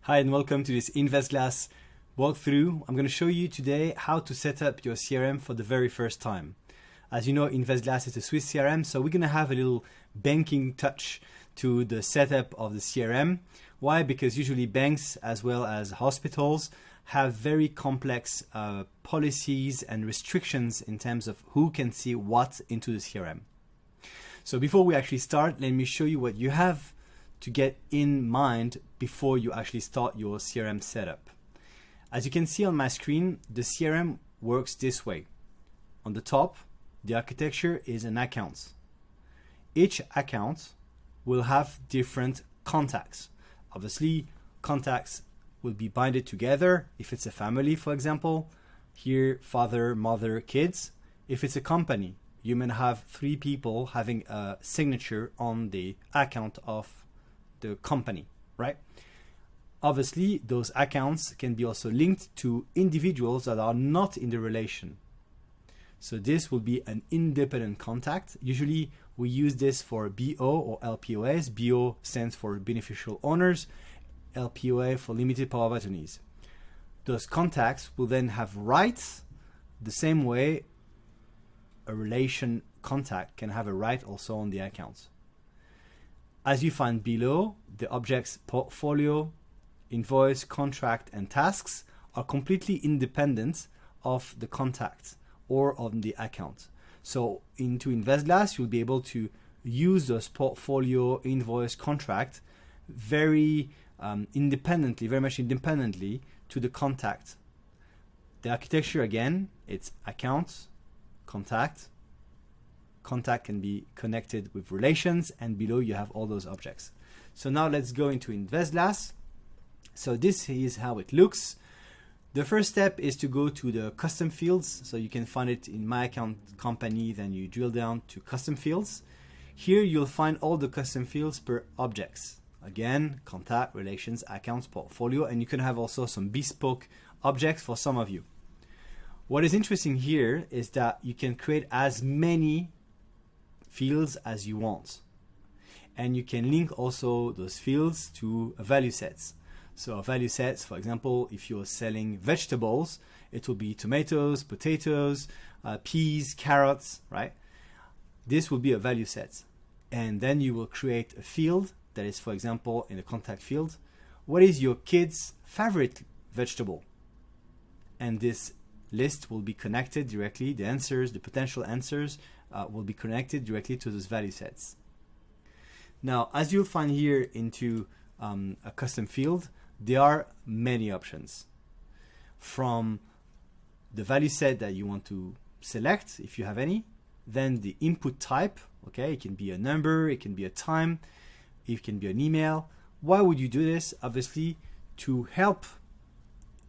Hi and welcome to this InvestGlass walkthrough. I'm going to show you today how to set up your CRM for the very first time. As you know, InvestGlass is a Swiss CRM, so we're going to have a little banking touch to the setup of the CRM. Why? Because usually banks as well as hospitals have very complex policies and restrictions in terms of who can see what into the CRM. So before we actually start, let me show you what you have to get in mind before you actually start your CRM setup. As you can see on my screen, the CRM works this way. On the top, the architecture is an account. Each account will have different contacts. Obviously, contacts will be binded together if it's a family, for example. Here, father, mother, kids. If it's a company, you may have 3 people having a signature on the account of the company, right? Obviously, those accounts can be also linked to individuals that are not in the relation. So this will be an independent contact. Usually we use this for BO or LPOS. BO stands for beneficial owners, LPOA for limited power of attorneys. Those contacts will then have rights the same way a relation contact can have a right also on the accounts. As you find below, the objects portfolio, invoice, contract, and tasks are completely independent of the contact or on the account. So into InvestGlass, you'll be able to use those portfolio, invoice, contract very independently, very much independently to the contact. The architecture, again, it's account, contact. Contact can be connected with relations, and below you have all those objects. So now let's go into InvestGlass. So this is how it looks. The first step is to go to the custom fields. So you can find it in My Account Company, then you drill down to custom fields. Here you'll find all the custom fields per objects. Again, contact, relations, accounts, portfolio, and you can have also some bespoke objects for some of you. What is interesting here is that you can create as many fields as you want, and you can link also those fields to value sets. So value sets, for example, if you're selling vegetables, it will be tomatoes, potatoes, peas, carrots, right? This will be a value set, and then you will create a field that is, for example, in the contact field, what is your kid's favorite vegetable? And this list will be connected directly, the answers, the potential answers will be connected directly to those value sets. Now, as you'll find here into a custom field, there are many options. From the value set that you want to select, if you have any, then the input type, okay, it can be a number, it can be a time, it can be an email. Why would you do this? Obviously, to help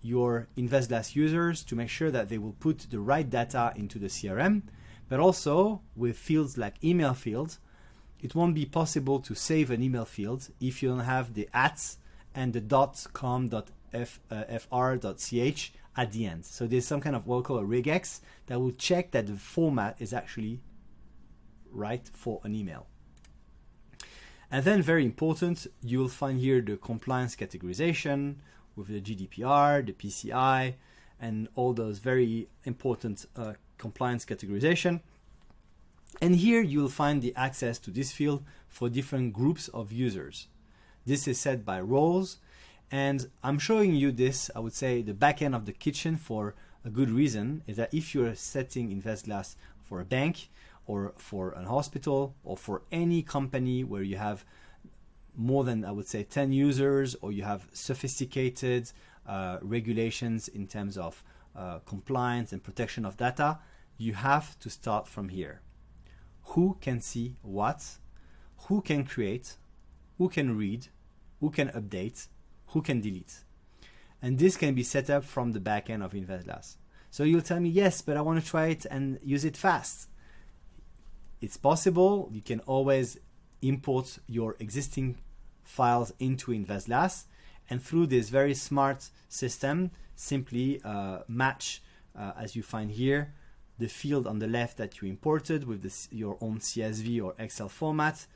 your InvestGlass users to make sure that they will put the right data into the CRM, but also with fields like email fields, it won't be possible to save an email field if you don't have the @ and the .com.fr.ch at the end. So there's some kind of what we call a regex that will check that the format is actually right for an email. And then, very important, you'll find here the compliance categorization with the GDPR, the PCI, and all those very important compliance categorization. And here you'll find the access to this field for different groups of users. This is set by roles, and I'm showing you this, I would say, the back end of the kitchen for a good reason, is that if you're setting InvestGlass for a bank or for a hospital or for any company where you have more than, I would say, 10 users, or you have sophisticated regulations in terms of compliance and protection of data, you have to start from here. Who can see what? Who can create? Who can read? Who can update? Who can delete? And this can be set up from the back end of InvestGlass. So you'll tell me, yes, but I want to try it and use it fast. It's possible. You can always import your existing files into InvestGlass, and through this very smart system, simply match, as you find here, the field on the left that you imported with your own CSV or Excel format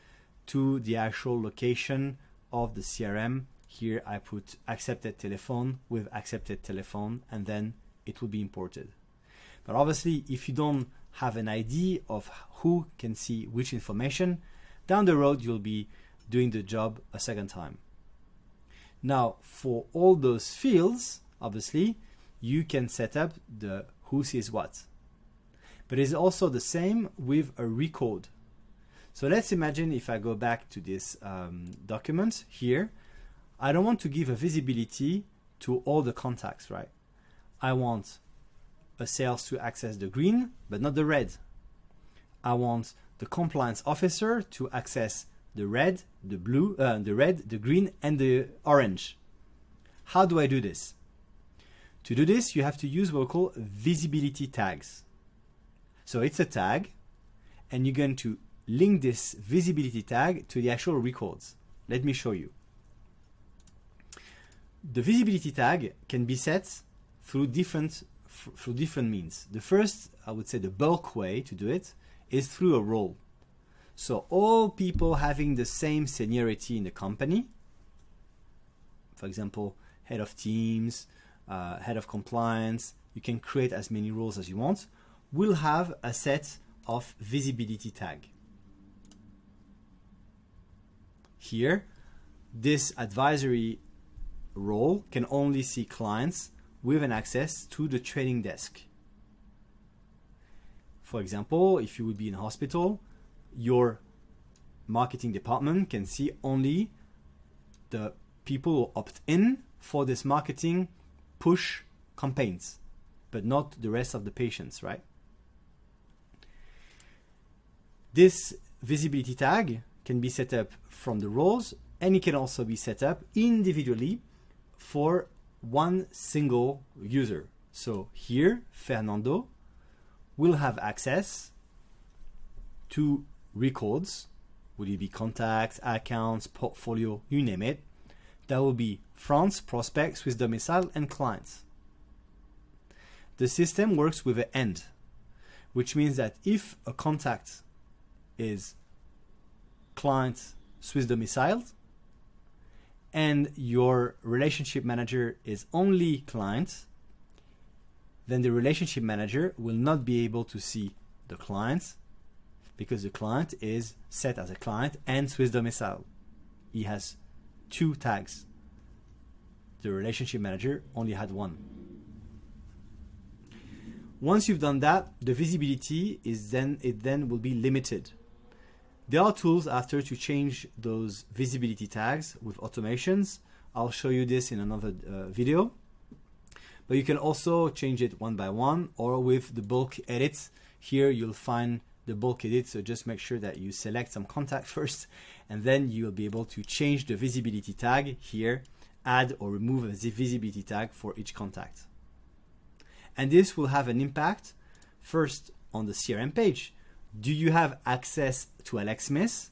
to the actual location of the CRM Here I put accepted telephone with accepted telephone, and then it will be imported. But obviously, if you don't have an idea of who can see which information, down the road you'll be doing the job a second time. Now, for all those fields, obviously, you can set up the who sees what. But it's also the same with a record. So let's imagine if I go back to this document here, I don't want to give a visibility to all the contacts, right? I want a sales to access the green, but not the red. I want the compliance officer to access the red, the blue, the red, the green, and the orange. How do I do this? To do this, you have to use what we call visibility tags. So it's a tag, and you're going to link this visibility tag to the actual records. Let me show you. The visibility tag can be set through different means. The first, I would say the bulk way to do it, is through a role. So all people having the same seniority in the company, for example, head of teams, head of compliance, you can create as many roles as you want, will have a set of visibility tag. Here, this advisory role can only see clients with an access to the trading desk. For example, if you would be in a hospital, your marketing department can see only the people who opt in for this marketing push campaigns, but not the rest of the patients, right? This visibility tag can be set up from the roles, and it can also be set up individually for one single user. So here, Fernando will have access to records. Will it be contacts, accounts, portfolio, you name it. That will be France, prospects, Swiss domicile, and clients. The system works with an AND, which means that if a contact is client Swiss domiciled and your relationship manager is only client, then the relationship manager will not be able to see the client because the client is set as a client and Swiss domicile. He has two tags. The relationship manager only had one. Once you've done that, the visibility is then will be limited. There are tools after to change those visibility tags with automations. I'll show you this in another video. But you can also change it one by one or with the bulk edits. Here you'll find the bulk edit, so just make sure that you select some contact first, and then you'll be able to change the visibility tag here, add or remove a visibility tag for each contact. And this will have an impact first on the CRM page. Do you have access to Alex Smith?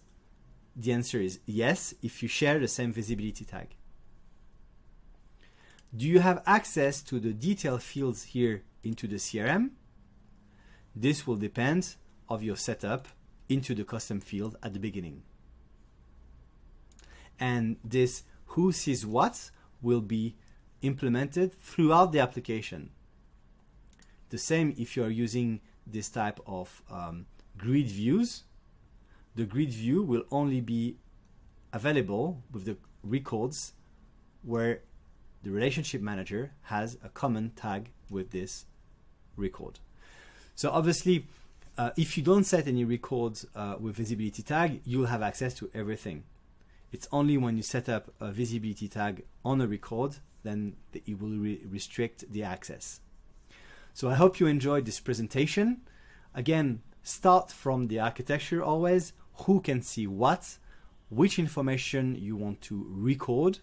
The answer is yes, if you share the same visibility tag. Do you have access to the detail fields here into the CRM? This will depend of your setup into the custom field at the beginning. And this who sees what will be implemented throughout the application. The same if you are using this type of grid views. The grid view will only be available with the records where the relationship manager has a common tag with this record. So obviously, if you don't set any records with visibility tag, you'll have access to everything. It's only when you set up a visibility tag on a record, then it will restrict the access. So I hope you enjoyed this presentation. Again, start from the architecture always. Who can see what, which information you want to record,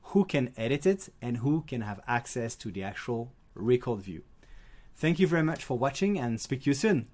who can edit it, and who can have access to the actual record view. Thank you very much for watching and speak to you soon.